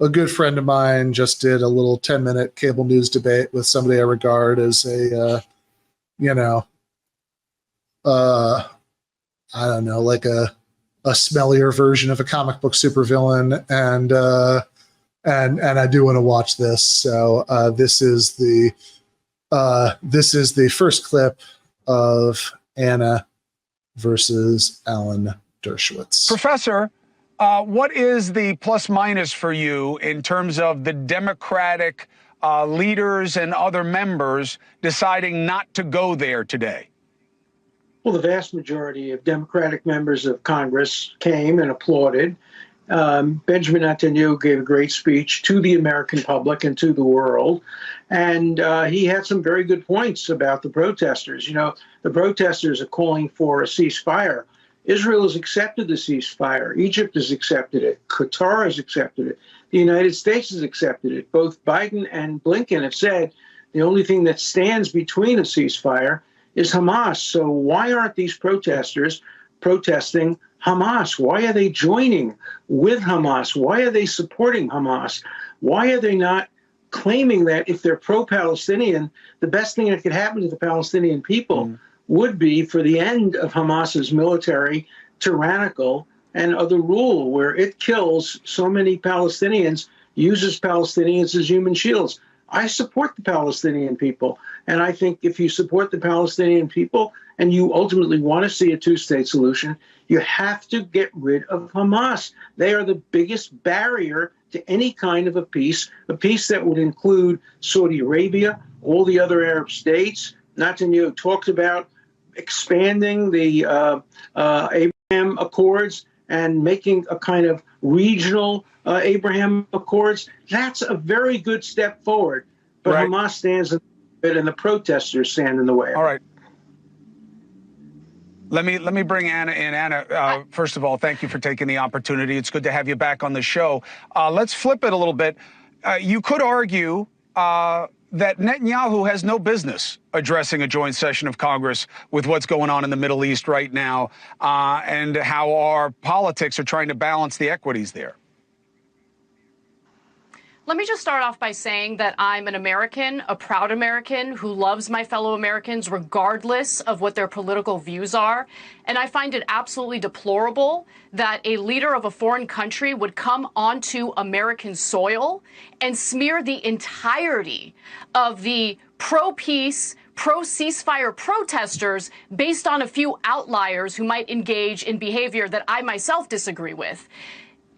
a good friend of mine just did a little 10-minute cable news debate with somebody I regard as a, I don't know, like a smellier version of a comic book supervillain, and I do want to watch this. So this is the first clip of Ana versus Alan Dershowitz. Professor, what is the plus minus for you in terms of the Democratic leaders and other members deciding not to go there today? Well, the vast majority of Democratic members of Congress came and applauded. Benjamin Netanyahu gave a great speech to the American public and to the world. And he had some very good points about the protesters. You know, the protesters are calling for a ceasefire. Israel has accepted the ceasefire. Egypt has accepted it. Qatar has accepted it. The United States has accepted it. Both Biden and Blinken have said the only thing that stands between a ceasefire is Hamas. So why aren't these protesters protesting Hamas? Why are they joining with Hamas? Why are they supporting Hamas? Why are they not claiming that if they're pro-Palestinian, the best thing that could happen to the Palestinian people would be for the end of Hamas's military, tyrannical, and other rule, where it kills so many Palestinians, uses Palestinians as human shields. I support the Palestinian people. And I think if you support the Palestinian people and you ultimately want to see a two-state solution, you have to get rid of Hamas. They are the biggest barrier to any kind of a peace that would include Saudi Arabia, all the other Arab states. Netanyahu talked about expanding the Abraham Accords and making a kind of regional Abraham Accords. That's a very good step forward. But right. Hamas stands in the way and the protesters stand in the way. All right. Let me bring Ana in. Ana, first of all, thank you for taking the opportunity. It's good to have you back on the show. Let's flip it a little bit. You could argue that Netanyahu has no business addressing a joint session of Congress with what's going on in the Middle East right now and how our politics are trying to balance the equities there. Let me just start off by saying that I'm an American, a proud American who loves my fellow Americans regardless of what their political views are. And I find it absolutely deplorable that a leader of a foreign country would come onto American soil and smear the entirety of the pro-peace, pro-ceasefire protesters based on a few outliers who might engage in behavior that I myself disagree with.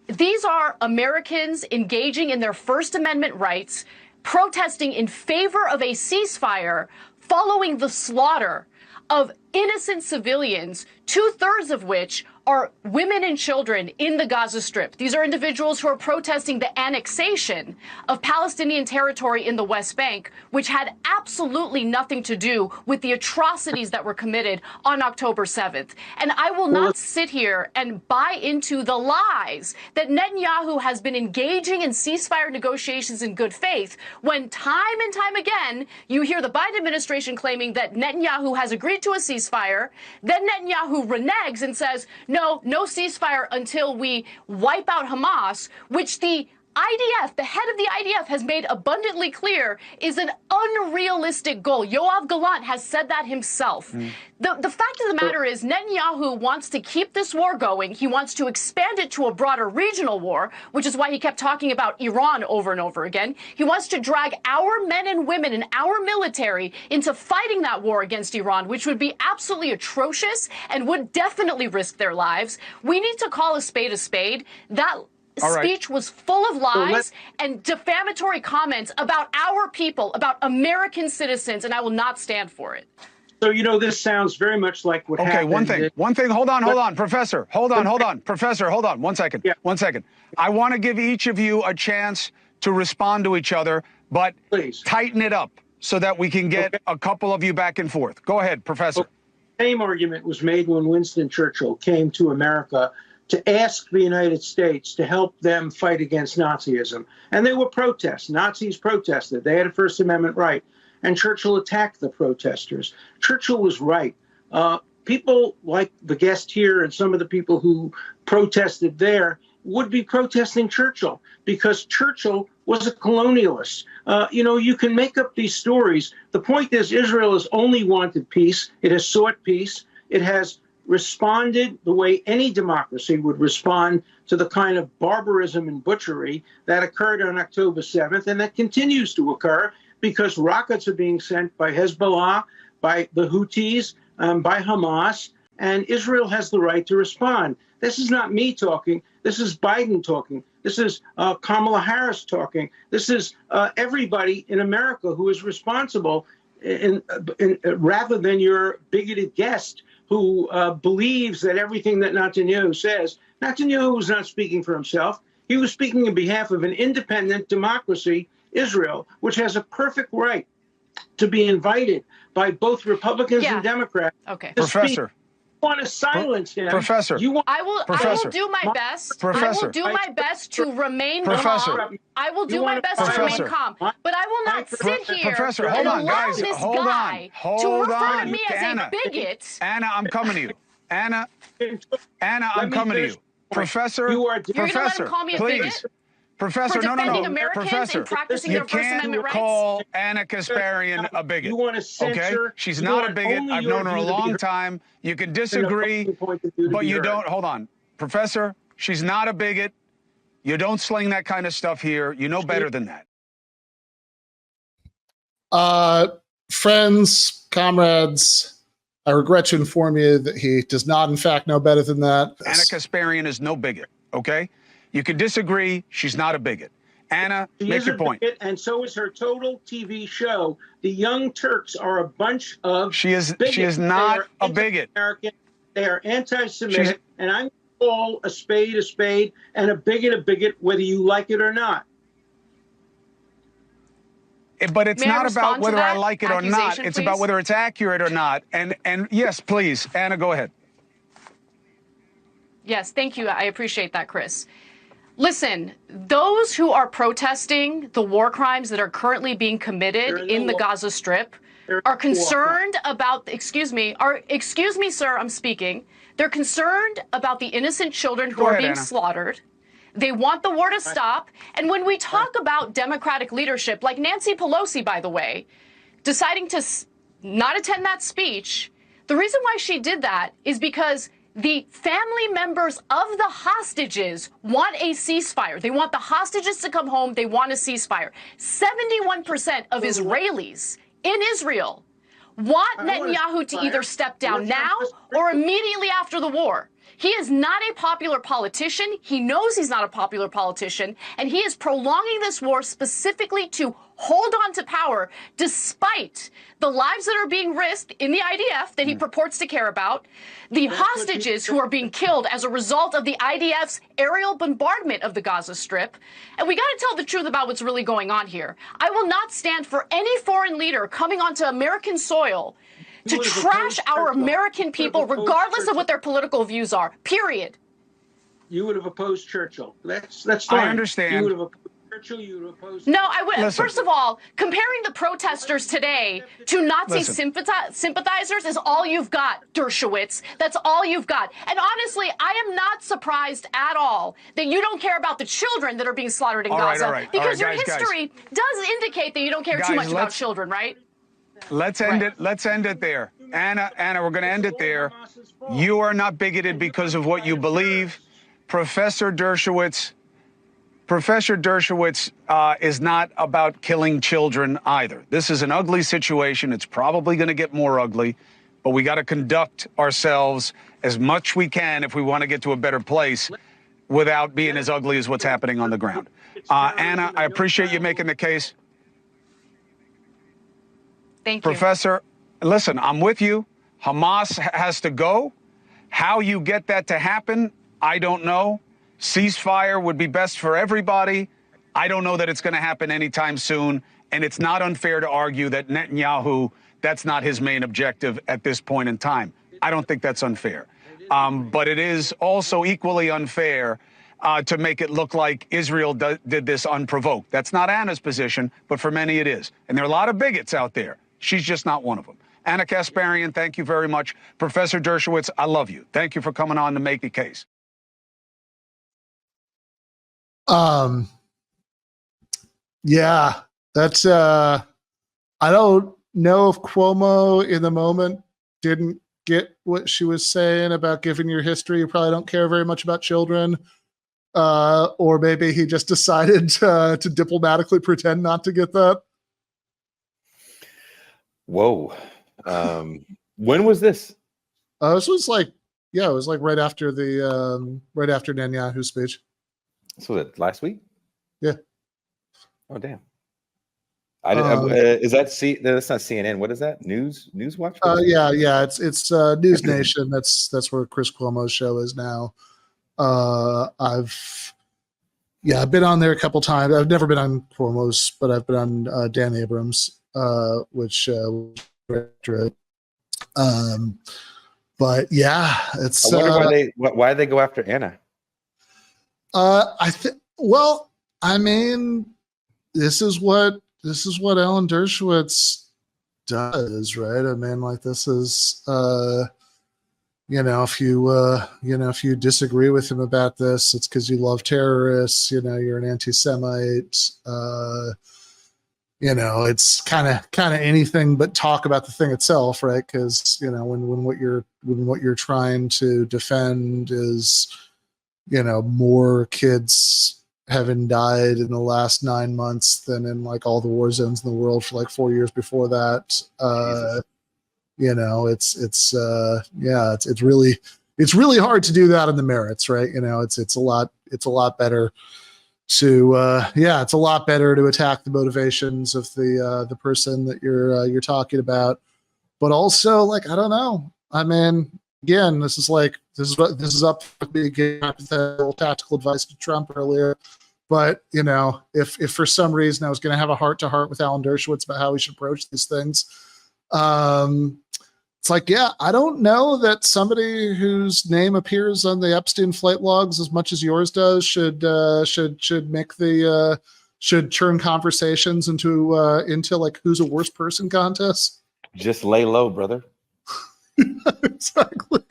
These are Americans engaging in their First Amendment rights, protesting in favor of a ceasefire following the slaughter of innocent civilians, 2/3 of which are women and children in the Gaza Strip. These are individuals who are protesting the annexation of Palestinian territory in the West Bank, which had absolutely nothing to do with the atrocities that were committed on October 7th. And I will not sit here and buy into the lies that Netanyahu has been engaging in ceasefire negotiations in good faith when time and time again you hear the Biden administration claiming that Netanyahu has agreed to a ceasefire. Then Netanyahu reneges and says, no ceasefire until we wipe out Hamas, which the IDF, the head of the IDF, has made abundantly clear is an unrealistic goal. Yoav Gallant has said that himself. The fact of the matter is Netanyahu wants to keep this war going. He wants to expand it to a broader regional war, which is why he kept talking about Iran over and over again. He wants to drag our men and women and our military into fighting that war against Iran, which would be absolutely atrocious and would definitely risk their lives. We need to call a spade a spade. That speech was full of lies and defamatory comments about our people, about American citizens, and I will not stand for it. So, you know, this sounds very much like what happened. Okay, one thing. Hold on, Professor. Hold on. Professor, hold on. 1 second. Yeah. 1 second. I want to give each of you a chance to respond to each other, but please tighten it up so that we can get a couple of you back and forth. Go ahead, Professor. The same argument was made when Winston Churchill came to America to ask the United States to help them fight against Nazism. And there were protests. Nazis protested. They had a First Amendment right. And Churchill attacked the protesters. Churchill was right. People like the guest here and some of the people who protested there would be protesting Churchill, because Churchill was a colonialist. You can make up these stories. The point is, Israel has only wanted peace. It has sought peace. It has responded the way any democracy would respond to the kind of barbarism and butchery that occurred on October 7th, and that continues to occur because rockets are being sent by Hezbollah, by the Houthis, by Hamas, and Israel has the right to respond. This is not me talking. This is Biden talking. This is Kamala Harris talking. This is everybody in America who is responsible, rather than your bigoted guest who believes that everything that Netanyahu says. Netanyahu was not speaking for himself. He was speaking on behalf of an independent democracy, Israel, which has a perfect right to be invited by both Republicans and Democrats. Okay. Professor. You want to silence him. Professor. I will do my best. Professor. I will do my best to remain Professor. calm. I will do my best to remain calm. But I will not sit here Professor, and hold on, allow guys. this Hold guy on. to Hold refer on. to me as Anna. a bigot. Anna, I'm coming to you. Anna, I'm coming to you. Professor, You are- You're going to let him call me a please. bigot? Professor, For no. defending Americans Professor, and practicing you their First can't Amendment rights? call Anna Casparian a bigot. You want to censor. Okay? She's you not a want bigot. only I've your known her a view to be long heard. time. You can disagree, but you don't. Hold on. Professor, she's not a bigot. You don't sling that kind of stuff here. You know better than that. Friends, comrades, I regret to inform you that he does not, in fact, know better than that. Anna Casparian is no bigot, okay? You can disagree. She's not a bigot. Anna, She make is your a point. bigot, and so is her total TV show. The Young Turks are a bunch of She is bigots. not They a are bigot. anti-American. They are anti-Semitic, and I'm going to call a spade, and a bigot, whether you like it or not. But it's May I not respond about to whether I that like it or not. accusation, It's about please? whether it's accurate or not. And yes, please, Anna, go ahead. Yes, thank you. I appreciate that, Chris. Listen, those who are protesting the war crimes that are currently being committed in the Gaza Strip are concerned about, excuse me, sir, I'm speaking. They're concerned about the innocent children who Go are ahead, being Anna. slaughtered. They want the war to stop. And when we talk about democratic leadership, like Nancy Pelosi, by the way, deciding to not attend that speech, the reason why she did that is because the family members of the hostages want a ceasefire. They want the hostages to come home. They want a ceasefire. 71% of Israelis in Israel want Netanyahu to either step down now or immediately after the war. He is not a popular politician. He knows he's not a popular politician, and he is prolonging this war specifically to hold on to power despite the lives that are being risked in the IDF that he purports to care about, the hostages who are being killed as a result of the IDF's aerial bombardment of the Gaza Strip. And we got to tell the truth about what's really going on here. I will not stand for any foreign leader coming onto American soil to trash our American people, regardless of what their political views are, period. You would have opposed Churchill. That's fine. I understand. You would have opposed Churchill. You would have opposed. No, I would. Listen. First of all, comparing the protesters today to Nazi Listen. sympathizers is all you've got, Dershowitz. That's all you've got. And honestly, I am not surprised at all that you don't care about the children that are being slaughtered in Gaza. all right. Because All right, your guys. history does indicate that you don't care too Guys, much about let's- children, right? Let's end it. Let's end it there. Anna, we're going to end it there. You are not bigoted because of what you believe. Professor Dershowitz is not about killing children either. This is an ugly situation. It's probably going to get more ugly, but we got to conduct ourselves as much we can if we want to get to a better place without being as ugly as what's happening on the ground. Anna, I appreciate you making the case. Thank you. Professor, listen, I'm with you. Hamas has to go. How you get that to happen, I don't know. Ceasefire would be best for everybody. I don't know that it's going to happen anytime soon. And it's not unfair to argue that Netanyahu, that's not his main objective at this point in time. I don't think that's unfair. But it is also equally unfair to make it look like Israel did this unprovoked. That's not Anna's position, but for many it is. And there are a lot of bigots out there. She's just not one of them. Ana Casparian, thank you very much. Professor Dershowitz, I love you. Thank you for coming on to make the case. Um, yeah, that's I don't know if Cuomo in the moment didn't get what she was saying about giving your history. You probably don't care very much about children. Or maybe he just decided to diplomatically pretend not to get that. Whoa. When was this? This was like, it was like right after Netanyahu's speech. So was it last week? Yeah. Oh, damn. Is that that's not CNN? What is that? News Watch? Yeah. It's News Nation. That's where Chris Cuomo's show is now. I've been on there a couple times. I've never been on Cuomo's, but I've been on Dan Abrams, which but yeah, it's. I wonder why they go after Ana. Well, I mean, this is what Alan Dershowitz does, right? I mean, like, this is, if you disagree with him about this, it's because you love terrorists, you're an anti-Semite, it's kind of anything but talk about the thing itself, right? Because, when what you're trying to defend is, more kids having died in the last 9 months than in like all the war zones in the world for like 4 years before that. It's really hard to do that in the merits, right? It's a lot better to it's a lot better to attack the motivations of the person that you're talking about. But also, like, I don't know. I mean, again, this is up with me giving hypothetical tactical advice to Trump earlier. But if for some reason I was going to have a heart-to-heart with Alan Dershowitz about how we should approach these things, it's like, I don't know that somebody whose name appears on the Epstein flight logs as much as yours does should turn conversations into like who's a worse person contest. Just lay low, brother. Exactly.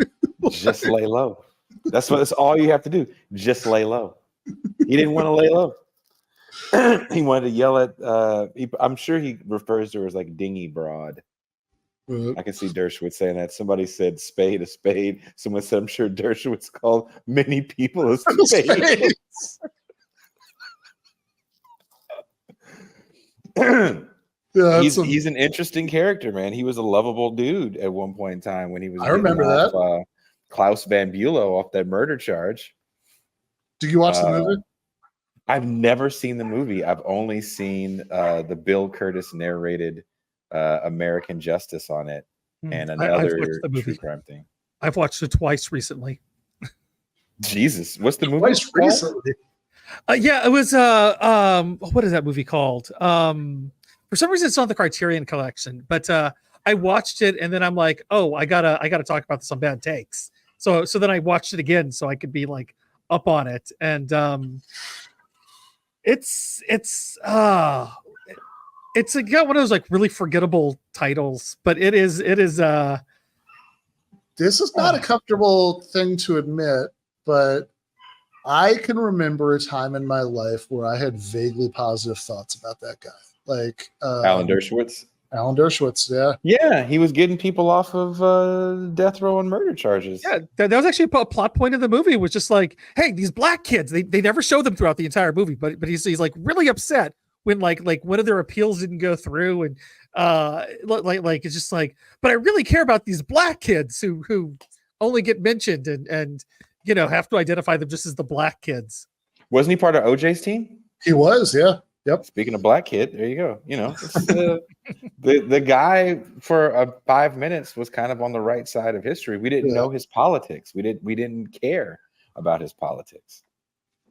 Just lay low. That's all you have to do. Just lay low. He didn't want to lay low. He wanted to yell at. I'm sure he refers to her as like dingy broad. I can see Dershowitz saying that. Somebody said spade a spade. Someone said, I'm sure Dershowitz called many people a spade. He's an interesting character, man. He was a lovable dude at one point in time when he was. I remember that. Klaus Van Bülow off that murder charge. Did you watch the movie? I've never seen the movie. I've only seen the Bill Curtis narrated American Justice on it and another true crime thing. I've watched it twice recently. Jesus, what's the movie? Twice recently. It was what is that movie called? For some reason it's on the Criterion collection, but I watched it and then I'm like, oh, I gotta talk about this on Bad Takes. So then I watched it again so I could be like up on it. And it's got one of those like really forgettable titles, but it is this is not a comfortable thing to admit, but I can remember a time in my life where I had vaguely positive thoughts about that guy. Like Alan Dershowitz. Alan Dershowitz, yeah. Yeah, he was getting people off of death row and murder charges. Yeah, that was actually a plot point of the movie. It was just like, hey, these black kids, they never show them throughout the entire movie, but he's like really upset when like one of their appeals didn't go through, and like it's just like, but I really care about these black kids who only get mentioned and have to identify them just as the black kids. Wasn't he part of OJ's team? He was, yeah. Yep. Speaking of black kid, there you go. The guy for 5 minutes was kind of on the right side of history. We didn't know his politics. We didn't care about his politics.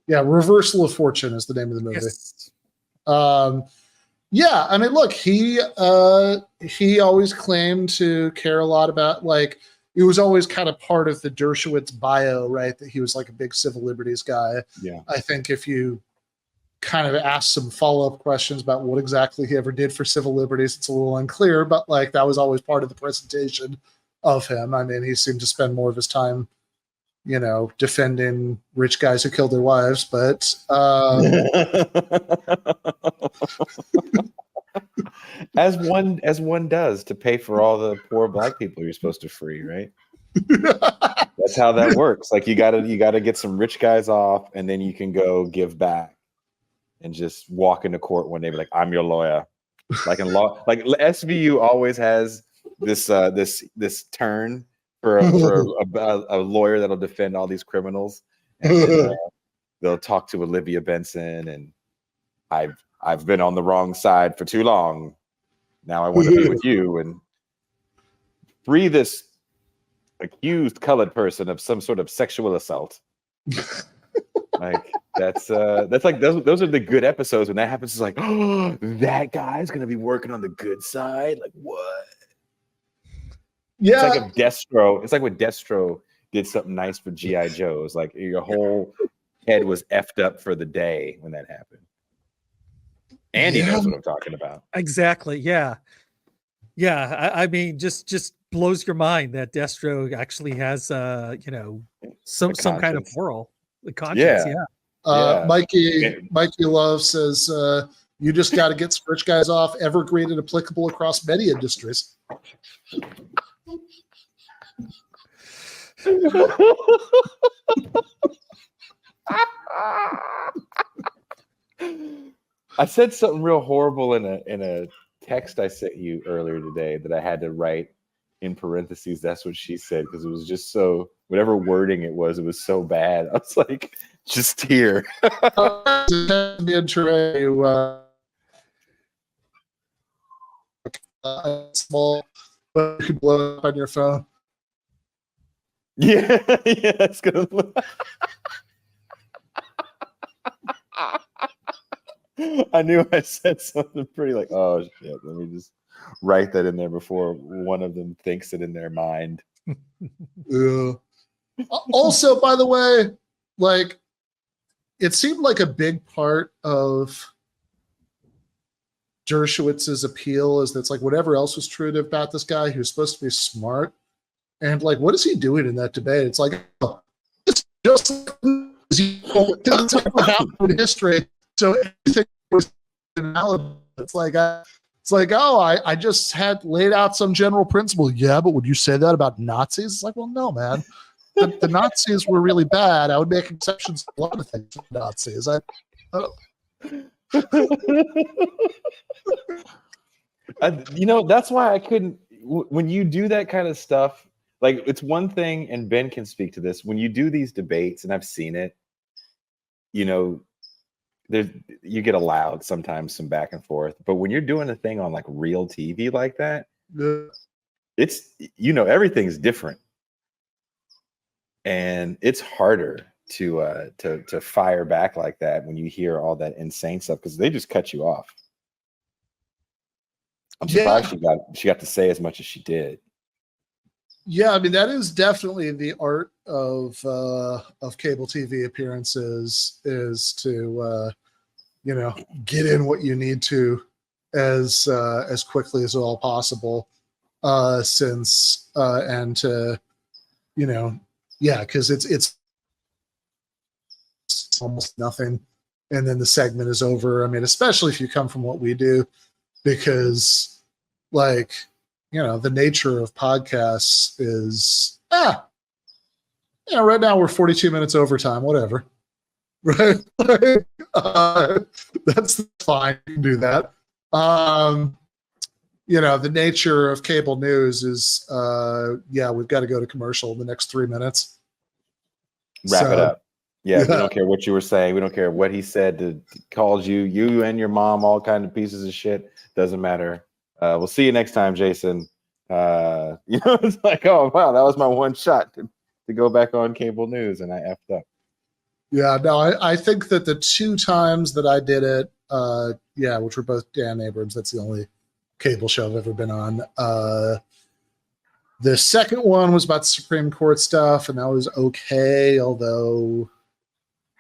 Yeah, Reversal of Fortune is the name of the movie. Yes. Yeah, I mean, look, he always claimed to care a lot about, like, it was always kind of part of the Dershowitz bio, right? That he was like a big civil liberties guy. Yeah. I think if you kind of ask some follow-up questions about what exactly he ever did for civil liberties, it's a little unclear, but like that was always part of the presentation of him. I mean, he seemed to spend more of his time defending rich guys who killed their wives, but as one does to pay for all the poor black people you're supposed to free, right? That's how that works. Like you gotta get some rich guys off, and then you can go give back and just walk into court one day, be like, "I'm your lawyer." Like in law, like SVU always has this turn for a lawyer that'll defend all these criminals, and then, they'll talk to Olivia Benson, and I've been on the wrong side for too long. Now I want to be with you and free this accused colored person of some sort of sexual assault. Like that's like those are the good episodes. When that happens, it's like, oh, that guy's gonna be working on the good side. Like what? Yeah, it's like if Destro. It's like when Destro did something nice for GI Joe. It's like your whole head was effed up for the day when that happened. Andy knows what I'm talking about. Exactly. Yeah. I mean, just blows your mind that Destro actually has, some kind of moral, the conscience. Yeah. Mikey Love says, you just got to get some rich guys off. Evergreen and applicable across many industries. I said something real horrible in a text I sent you earlier today that I had to write in parentheses. That's what she said, because it was just so, whatever wording it was so bad. I was like, just here. Small, but you could blow up on your phone. Yeah, it's gonna. I knew I said something pretty like, oh shit, let me just write that in there before one of them thinks it in their mind. Yeah. Also, by the way, like, it seemed like a big part of Dershowitz's appeal is that's like whatever else was true about this guy, he was supposed to be smart. And like, what is he doing in that debate? It's like, oh, it's just that's what happened in history. So everything was it's like, oh, I just had laid out some general principle. Yeah, but would you say that about Nazis? It's like, well, no, man. The Nazis were really bad. I would make exceptions to a lot of things for Nazis. That's why I couldn't. When you do that kind of stuff, like, it's one thing, and Ben can speak to this. When you do these debates, and I've seen it, you get allowed sometimes some back and forth, but when you're doing a thing on like real TV like that, it's everything's different, and it's harder to fire back like that when you hear all that insane stuff, because they just cut you off. I'm surprised she got to say as much as she did. Yeah, I mean, that is definitely the art of cable TV appearances, is to get in what you need to as quickly as at all possible, because it's almost nothing, and then the segment is over. I mean, especially if you come from what we do, because the nature of podcasts is, right now we're 42 minutes overtime, whatever. Right? That's fine. You can do that. The nature of cable news is, we've got to go to commercial in the next 3 minutes. Wrap it up. Yeah, we don't care what you were saying. We don't care what he said. Called you and your mom all kind of pieces of shit. Doesn't matter. We'll see you next time, Jason. It's like, oh wow, that was my one shot to go back on cable news, and I effed up. Yeah, no, I think that the 2 times that I did it, which were both Dan Abrams. That's the only cable show I've ever been on. The second one was about Supreme Court stuff, and that was okay, although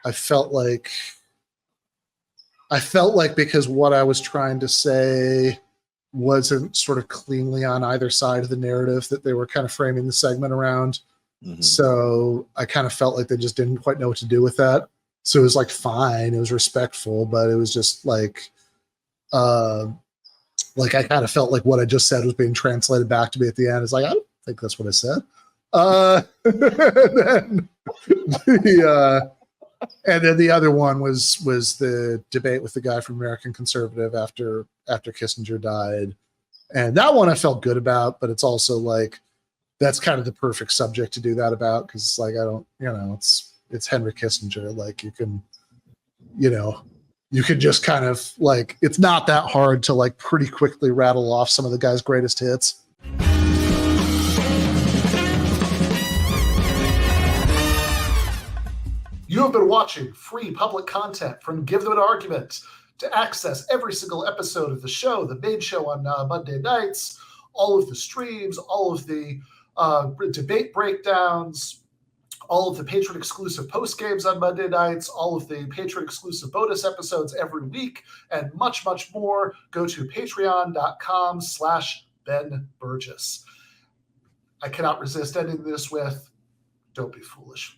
I felt like because what I was trying to say wasn't sort of cleanly on either side of the narrative that they were kind of framing the segment around, So I kind of felt like they just didn't quite know what to do with that. So it was like fine, it was respectful, but it was just like I kind of felt like what I just said was being translated back to me at the end. It's like, I don't think that's what I said. And then the other one was the debate with the guy from American Conservative after Kissinger died. And that one I felt good about, but it's also like, that's kind of the perfect subject to do that about. Cause it's like, I don't, it's Henry Kissinger. Like you can just kind of like, it's not that hard to like pretty quickly rattle off some of the guy's greatest hits. You have been watching free public content from Give Them an Argument. To access every single episode of the show, the main show on Monday nights, all of the streams, all of the debate breakdowns, all of the patron-exclusive postgames on Monday nights, all of the patron-exclusive bonus episodes every week, and much, much more, go to patreon.com/Ben Burgis. I cannot resist ending this with, don't be foolish.